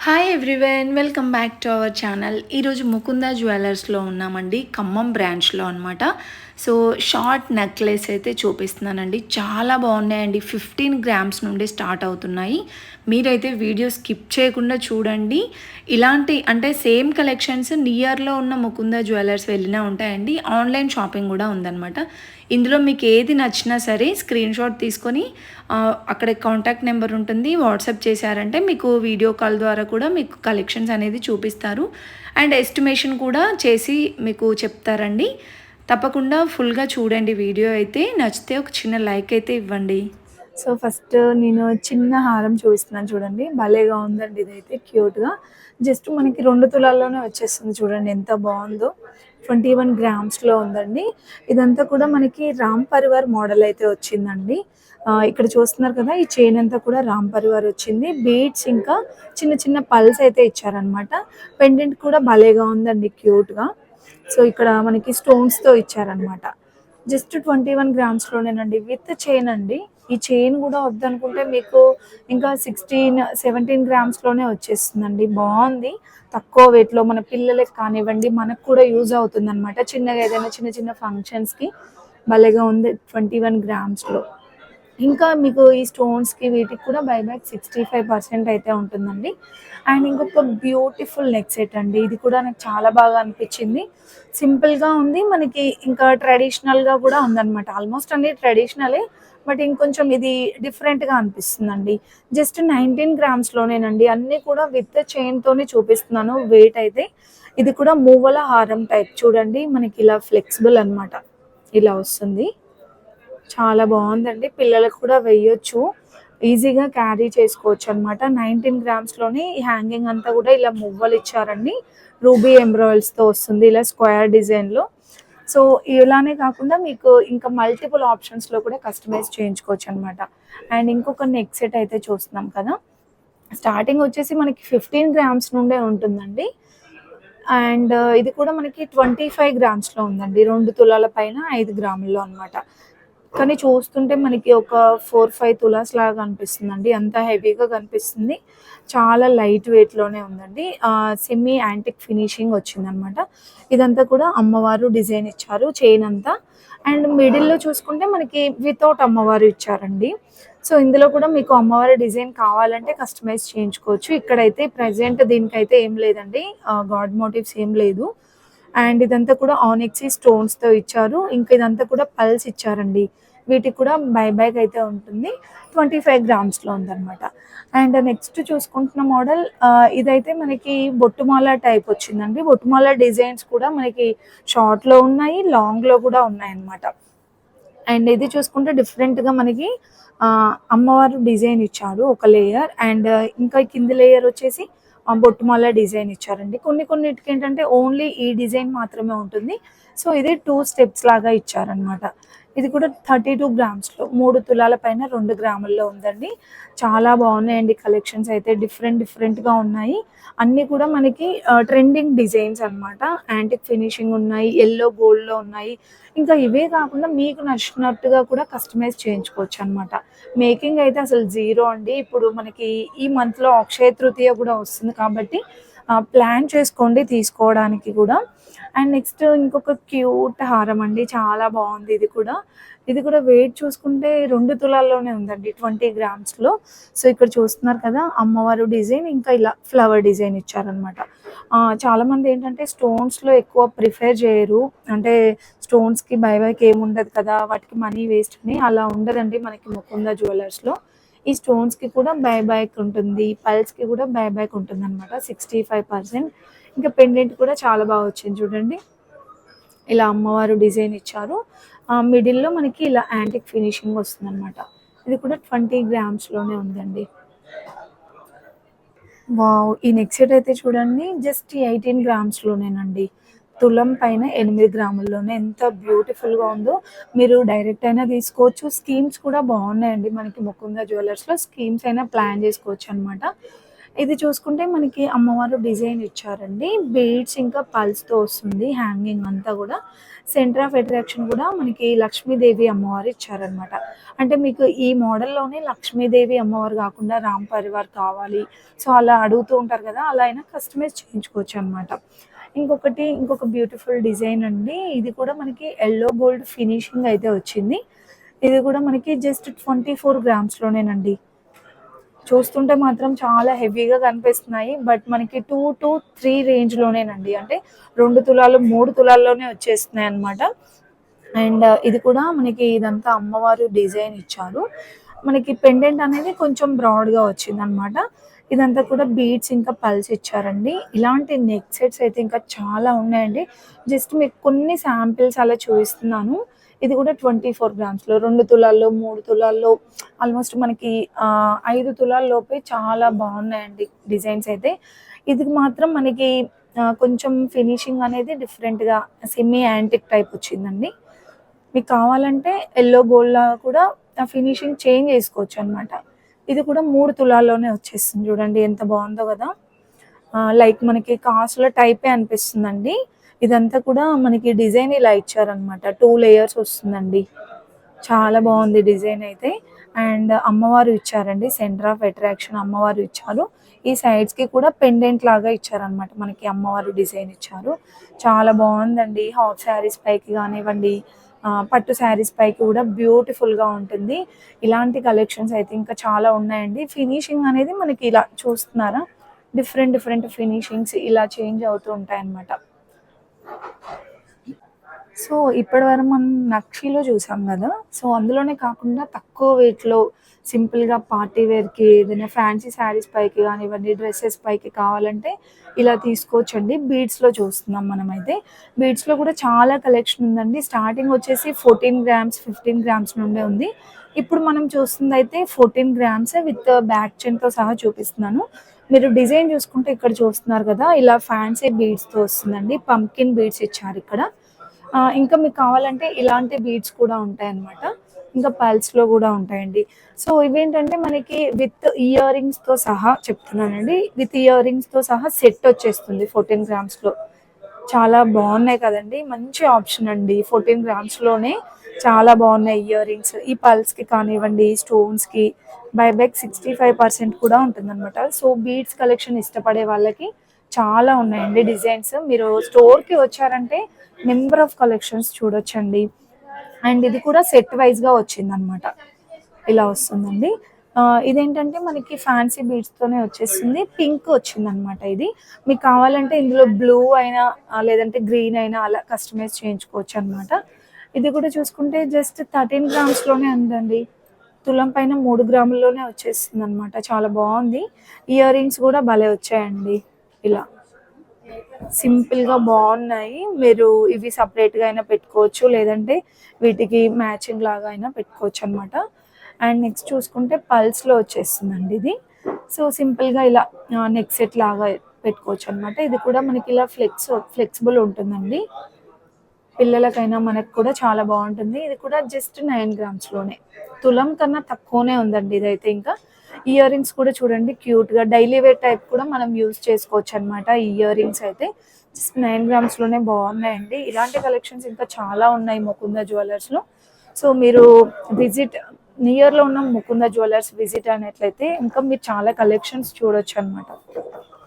Hi everyone, welcome back to our channel. ఈరోజు ముకుంద జ్యువెలర్స్లో ఉన్నామండి, ఖమ్మం బ్రాంచ్లో అనమాట. సో షార్ట్ నెక్లెస్ అయితే చూపిస్తున్నానండి, చాలా బాగున్నాయండి. 15 గ్రామ్స్ నుండి స్టార్ట్ అవుతున్నాయి. మీరైతే వీడియో స్కిప్ చేయకుండా చూడండి. ఇలాంటి అంటే సేమ్ కలెక్షన్స్ నియర్లో ఉన్న ముకుంద జ్యువెలర్స్ వెళ్ళినా ఉంటాయండి. ఆన్లైన్ షాపింగ్ కూడా ఉందన్నమాట. ఇందులో మీకు ఏది నచ్చినా సరే స్క్రీన్ షాట్ తీసుకొని అక్కడ కాంటాక్ట్ నెంబర్ ఉంటుంది, వాట్సాప్ చేశారంటే మీకు వీడియో కాల్ ద్వారా కూడా మీకు కలెక్షన్స్ అనేది చూపిస్తారు. అండ్ ఎస్టిమేషన్ కూడా చేసి మీకు చెప్తారండి. తప్పకుండా ఫుల్గా చూడండి వీడియో. అయితే నచ్చితే ఒక చిన్న లైక్ అయితే ఇవ్వండి. సో ఫస్ట్ నేను చిన్న హారం చూపిస్తున్నాను చూడండి, భలేగా ఉందండి. ఇదైతే క్యూట్గా జస్ట్ మనకి 2 తులాల్లోనే వచ్చేస్తుంది. చూడండి ఎంత బాగుందో. 21 గ్రామ్స్లో ఉందండి. ఇదంతా కూడా మనకి రామ్ పరివార్ మోడల్ అయితే వచ్చిందండి. ఇక్కడ చూస్తున్నారు కదా, ఈ చైన్ అంతా కూడా రామ్ పరివార్ వచ్చింది. బీడ్స్ ఇంకా చిన్న చిన్న పల్స్ అయితే ఇచ్చారనమాట. పెండెంట్ కూడా భలేగా ఉందండి, క్యూట్గా. సో ఇక్కడ మనకి స్టోన్స్తో ఇచ్చారనమాట. జస్ట్ 21 గ్రామ్స్లోనేనండి, విత్ చైన్ అండి. ఈ చైన్ కూడా వద్దనుకుంటే మీకు ఇంకా 17 గ్రామ్స్లోనే వచ్చేస్తుందండి. బాగుంది, తక్కువ వెయిట్లో మన పిల్లలకి కానివ్వండి, మనకు కూడా యూజ్ అవుతుంది అనమాట. చిన్నగా ఏదైనా చిన్న చిన్న ఫంక్షన్స్కి భలేగా ఉంది 21 గ్రామ్స్లో. ఇంకా మీకు ఈ స్టోన్స్కి వీటికి కూడా బైబ్యాక్ 65% అయితే ఉంటుందండి. అండ్ ఇంకొక బ్యూటిఫుల్ నెక్ సెట్ అండి, ఇది కూడా నాకు చాలా బాగా అనిపించింది. సింపుల్గా ఉంది, మనకి ఇంకా ట్రెడిషనల్గా కూడా ఉందన్నమాట. ఆల్మోస్ట్ అన్ని ట్రెడిషనలే, బట్ ఇంకొంచెం ఇది డిఫరెంట్గా అనిపిస్తుందండి. జస్ట్ 19 గ్రామ్స్లోనేనండి. అన్నీ కూడా విత్ చైన్తోనే చూపిస్తున్నాను. వెయిట్ అయితే ఇది కూడా మూవల హారం టైప్ చూడండి, మనకి ఇలా ఫ్లెక్సిబుల్ అనమాట, ఇలా వస్తుంది. చాలా బాగుందండి, పిల్లలకు కూడా వెయ్యొచ్చు, ఈజీగా క్యారీ చేసుకోవచ్చు అనమాట. 19 గ్రామ్స్లోనే ఈ హ్యాంగింగ్ అంతా కూడా ఇలా మువ్వలు ఇచ్చారండి. రూబీ ఎంబ్రాయిల్స్తో వస్తుంది, ఇలా స్క్వేర్ డిజైన్లో. సో ఇలానే కాకుండా మీకు ఇంకా మల్టిపుల్ ఆప్షన్స్లో కూడా కస్టమైజ్ చేయించుకోవచ్చు అనమాట. అండ్ ఇంకొక నెక్ సెట్ అయితే చూస్తున్నాం కదా, స్టార్టింగ్ వచ్చేసి మనకి 15 గ్రామ్స్ నుండే ఉంటుందండి. అండ్ ఇది కూడా మనకి 25 గ్రామ్స్లో ఉందండి. 2 తులాల పైన 5 గ్రాముల్లో అనమాట. కానీ చూస్తుంటే మనకి ఒక 4-5 తులాస్ లాగా అనిపిస్తుందండి, అంత హెవీగా కనిపిస్తుంది. చాలా లైట్ వెయిట్లోనే ఉందండి. సెమీ యాంటిక్ ఫినిషింగ్ వచ్చిందనమాట. ఇదంతా కూడా అమ్మవారు డిజైన్ ఇచ్చారు చైన్ అంతా. అండ్ మిడిల్లో చూసుకుంటే మనకి వితౌట్ అమ్మవారు ఇచ్చారండి. సో ఇందులో కూడా మీకు అమ్మవారి డిజైన్ కావాలంటే కస్టమైజ్ చేయించుకోవచ్చు. ఇక్కడైతే ప్రజెంట్ దీనికైతే ఏం లేదండి, గాడ్ మోటివ్స్ ఏం లేదు. అండ్ ఇదంతా కూడా ఆనిక్సీ స్టోన్స్తో ఇచ్చారు. ఇంకా ఇదంతా కూడా పల్స్ ఇచ్చారండి. వీటికి కూడా బైబ్యాక్ అయితే ఉంటుంది. 25 గ్రామ్స్లో ఉందన్నమాట. అండ్ నెక్స్ట్ చూసుకుంటున్న మోడల్ ఇదైతే మనకి బొట్టుమాల టైప్ వచ్చిందండి. బొట్టుమాల డిజైన్స్ కూడా మనకి షార్ట్లో ఉన్నాయి, లాంగ్లో కూడా ఉన్నాయన్నమాట. అండ్ ఇది చూసుకుంటే డిఫరెంట్గా మనకి అమ్మవారు డిజైన్ ఇచ్చారు ఒక లేయర్. అండ్ ఇంకా కింది లేయర్ వచ్చేసి బొట్టుమాల డిజైన్ ఇచ్చారండి. కొన్నిటికి ఏంటంటే ఓన్లీ ఈ డిజైన్ మాత్రమే ఉంటుంది. సో ఇది 2 స్టెప్స్ లాగా ఇచ్చారనమాట. ఇది కూడా 32 గ్రామ్స్లో 3 తులాల పైన 2 గ్రాముల్లో ఉందండి. చాలా బాగున్నాయండి కలెక్షన్స్ అయితే, డిఫరెంట్గా ఉన్నాయి. అన్నీ కూడా మనకి ట్రెండింగ్ డిజైన్స్ అనమాట. యాంటిక్ ఫినిషింగ్ ఉన్నాయి, ఎల్లో గోల్డ్లో ఉన్నాయి. ఇంకా ఇవే కాకుండా మీకు నచ్చినట్టుగా కూడా కస్టమైజ్ చేయించుకోవచ్చు అనమాట. మేకింగ్ అయితే అసలు జీరో అండి. ఇప్పుడు మనకి ఈ మంత్లో అక్షయ తృతీయ కూడా వస్తుంది కాబట్టి ప్లాన్ చేసుకోండి తీసుకోవడానికి కూడా. అండ్ నెక్స్ట్ ఇంకొక క్యూట్ హారం అండి, చాలా బాగుంది. ఇది కూడా వెయిట్ చూసుకుంటే 2 తులాల్లోనే ఉందండి, 20 గ్రామ్స్లో. సో ఇక్కడ చూస్తున్నారు కదా, అమ్మవారు డిజైన్ ఇంకా ఇలా ఫ్లవర్ డిజైన్ ఇచ్చారనమాట. చాలామంది ఏంటంటే స్టోన్స్లో ఎక్కువ ప్రిఫర్ చేయరు, అంటే స్టోన్స్కి బైబ్యాక్ ఏముండదు కదా, వాటికి మనీ వేస్ట్ అని. అలా ఉండదండి మనకి ముకుంద జ్యువెలర్స్లో. ఈ స్టోన్స్కి కూడా బైబ్యాక్ ఉంటుంది, పల్స్కి కూడా బైబ్యాక్ ఉంటుంది అనమాట, 65%. ఇంకా పెండెంట్ కూడా చాలా బాగా వచ్చింది చూడండి, ఇలా అమ్మవారు డిజైన్ ఇచ్చారు. మిడిల్లో మనకి ఇలా యాంటిక్ ఫినిషింగ్ వస్తుంది అనమాట. ఇది కూడా 20 గ్రామ్స్లోనే ఉందండి. వావ్, ఈ నెక్ సెట్ అయితే చూడండి, జస్ట్ 18 గ్రామ్స్లోనేనండి. తులం పైన 8 గ్రాముల్లోనే ఎంత బ్యూటిఫుల్గా ఉందో. మీరు డైరెక్ట్ అయినా తీసుకోవచ్చు, స్కీమ్స్ కూడా బాగున్నాయండి మనకి ముకుంద జ్యువెలర్స్లో. స్కీమ్స్ అయినా ప్లాన్ చేసుకోవచ్చు అనమాట. ఇది చూసుకుంటే మనకి అమ్మవారు డిజైన్ ఇచ్చారండి. బీడ్స్ ఇంకా పల్స్‌తో వస్తుంది హ్యాంగింగ్ అంతా గూడా. సెంటర్ ఆఫ్ అట్రాక్షన్ గూడా మనకి లక్ష్మీదేవి అమ్మవారు ఇచ్చారనమాట. అంటే మీకు ఈ మోడల్‌లోనే లక్ష్మీదేవి అమ్మవారు గాకుండా రామ్ పరివార్ కావాలి. సో, అలా అడుగుతూ ఉంటారు గదా! అలా అయినా కస్టమైజ్ చేయించుకోవచ్చనమాట. ఇంకొక బ్యూటిఫుల్ డిజైన్ అండి. ఇది కూడా మనకి యెల్లో గోల్డ్ ఫినిషింగ్ అయితే వచ్చింది. ఇది కూడా మనకి జస్ట్ 24 గ్రామ్స్‌లోనేనండి. చూస్తుంటే మాత్రం చాలా హెవీగా కనిపిస్తున్నాయి. బట్ మనకి 2-3 రేంజ్‌లోనేనండి. అంటే 2 తులాలు, 3 తులాల్లోనే వచ్చేస్తున్నాయన్నమాట. అండ్ ఇది కూడా మనకి ఇదంతా అమ్మవారు డిజైన్ ఇచ్చారు. మనకి పెండెంట్ అనేది కొంచెం బ్రాడ్‌గా వచ్చిందనమాట. ఇదంతా కూడా బీడ్స్ ఇంకా పల్స్ ఇచ్చారండి. ఇలాంటి నెక్ సెట్స్ అయితే ఇంకా చాలా ఉన్నాయండి. జస్ట్ మీకు కొన్ని శాంపిల్స్ అలా చూపిస్తున్నాను. ఇది కూడా 24 గ్రామ్స్‌లో 2 తులాల్లో, 3 తులాల్లో ఆల్మోస్ట్ మనకి 5 తులాల లోపే చాలా బాగున్నాయండి డిజైన్స్ అయితే. ఇది మాత్రం మనకి కొంచెం ఫినిషింగ్ అనేది డిఫరెంట్‌గా సెమీ యాంటిక్ టైప్ వచ్చిందండి. మీకు కావాలంటే యెల్లో గోల్డ్‌లా కూడా ఫినిషింగ్ చేంజ్ చేసుకోవచ్చనమాట. ఇది కూడా 3 తులాల్లోనే వచ్చేస్తుంది చూడండి ఎంత బాగుందో కదా! లైక్ మనకి కాసుల టైపే అనిపిస్తుందండి. ఇదంతా కూడా మనకి డిజైన్ ఇలా ఇచ్చారనమాట. 2 లేయర్స్ వస్తుందండి. చాలా బాగుంది డిజైన్ అయితే. అండ్ అమ్మవారు ఇచ్చారండి. సెంటర్ ఆఫ్ అట్రాక్షన్ అమ్మవారు ఇచ్చారు. ఈ సైడ్స్‌కి కూడా పెండెంట్ లాగా ఇచ్చారనమాట. మనకి అమ్మవారు డిజైన్ ఇచ్చారు. చాలా బాగుందండి. హాఫ్ శారీస్ పైకి కానివ్వండి, పట్టు శారీస్ పైకి కూడా బ్యూటిఫుల్‌గా ఉంటుంది. ఇలాంటి కలెక్షన్స్ అయితే ఇంకా చాలా ఉన్నాయండి. ఫినిషింగ్ అనేది మనకి ఇలా చూస్తున్నారా? డిఫరెంట్ ఫినిషింగ్స్ ఇలా చేంజ్ అవుతూ ఉంటాయన్నమాట. సో, ఇప్పటివరకు మనం నక్షిలో చూసాం గదా! సో, అందులోనే కాకుండా తక్కువ వెయిట్‌లో సింపుల్‌గా పార్టీ వేర్‌కి ఏదైనా ఫ్యాన్సీ శారీస్ పైకి గానివ్వండి, డ్రెసెస్ పైకి కావాలంటే ఇలా తీసుకోవచ్చండి. బీడ్స్‌లో చూస్తున్నాం మనమైతే. బీడ్స్‌లో కూడా చాలా కలెక్షన్ ఉందండి. స్టార్టింగ్ వచ్చేసి 14 గ్రామ్స్, 15 గ్రామ్స్ నుండే ఉంది. ఇప్పుడు మనం చూస్తుందయితే 14 గ్రామ్సే విత్ బ్యాక్ చైన్‌తో సహా చూపిస్తున్నాను. మీరు డిజైన్ చూసుకుంటే ఇక్కడ చూస్తున్నారు కదా! ఇలా ఫ్యాన్సీ బీడ్స్‌తో వస్తుందండి. పంప్కిన్ బీడ్స్ ఇచ్చారిక్కడ. ఇంకా మీకు కావాలంటే ఇలాంటి బీడ్స్ కూడా ఉంటాయన్నమాట. ఇంకా పల్స్‌లో గూడా ఉంటాయండి. సో, ఇవేంటంటే మనకి విత్ ఇయర్ రింగ్స్‌తో సహా చెప్తున్నానండి. విత్ ఇయర్ రింగ్స్‌తో సహా సెట్ వచ్చేస్తుంది 14 గ్రామ్స్‌లో. చాలా బావున్నాయి కదండీ! మంచి ఆప్షన్ అండి. 14 గ్రామ్స్‌లోనే చాలా బావున్నాయి ఇయర్ రింగ్స్. ఈ పల్స్‌కి కానివ్వండి, స్టోన్స్‌కి బైబ్యాక్ 65% కూడా ఉంటుందన్నమాట. సో, బీడ్స్ కలెక్షన్ ఇష్టపడే వాళ్ళకి చాలా ఉన్నాయండి డిజైన్స్. మీరు స్టోర్‌కి వచ్చారంటే నెంబర్ ఆఫ్ కలెక్షన్స్ చూడొచ్చండి. అండ్ ఇది కూడా సెట్ వైస్‌గా వచ్చిందనమాట. ఇలా వస్తుందండి. ఇదేంటంటే మనకి ఫ్యాన్సీ బీడ్స్‌తోనే వచ్చేస్తుంది. పింక్ వచ్చిందనమాట ఇది. మీకు కావాలంటే ఇందులో బ్లూ అయినా లేదంటే గ్రీన్ అయినా అలా కస్టమైజ్ చేయించుకోవచ్చనమాట. ఇది కూడా చూసుకుంటే జస్ట్ 13 గ్రామ్స్‌లోనే ఉందండి. తులం పైన 3 గ్రాముల్లోనే వచ్చేస్తుందనమాట. చాలా బావుంది. ఇయర్ రింగ్స్ కూడా భలే వచ్చాయండి ఇలా. సింపుల్‌గా బావున్నాయి. మీరు ఇవి సెపరేట్‌గా అయినా పెట్టుకోవచ్చు. లేదంటే వీటికి మ్యాచింగ్ లాగా అయినా పెట్టుకోవచ్చనమాట. అండ్ నెక్స్ట్ చూసుకుంటే పల్స్‌లో వచ్చేస్తుందండి ఇది. సో, సింపుల్‌గా ఇలా నెక్ సెట్ లాగా పెట్టుకోవచ్చనమాట. ఇది కూడా మనకి ఇలా ఫ్లెక్సిబుల్ ఉంటుందండి. పిల్లలకైనా మనకు కూడా చాలా బావుంటుంది. ఇది కూడా జస్ట్ 9 గ్రామ్స్‌లోనే. తులం కన్నా తక్కువనే ఉందండి ఇదైతే ఇంకా. ఇయర్ రింగ్స్ కూడా చూడండి క్యూట్‌గా డైలీ వేర్ టైప్ కూడా మనం యూజ్ చేసుకోవచ్చనమాట. ఈ ఇయర్ రింగ్స్ అయితే జస్ట్ 9 గ్రామ్స్‌లోనే బావున్నాయండి. ఇలాంటి కలెక్షన్స్ ఇంకా చాలా ఉన్నాయి ముకుంద జ్యువెలర్స్‌లో. సో, మీరు విజిట్ నియర్‌లో ఉన్న ముకుంద జ్యువెలర్స్ విజిట్ అయినట్లయితే ఇంకా మీరు చాలా కలెక్షన్స్ చూడొచ్చనమాట.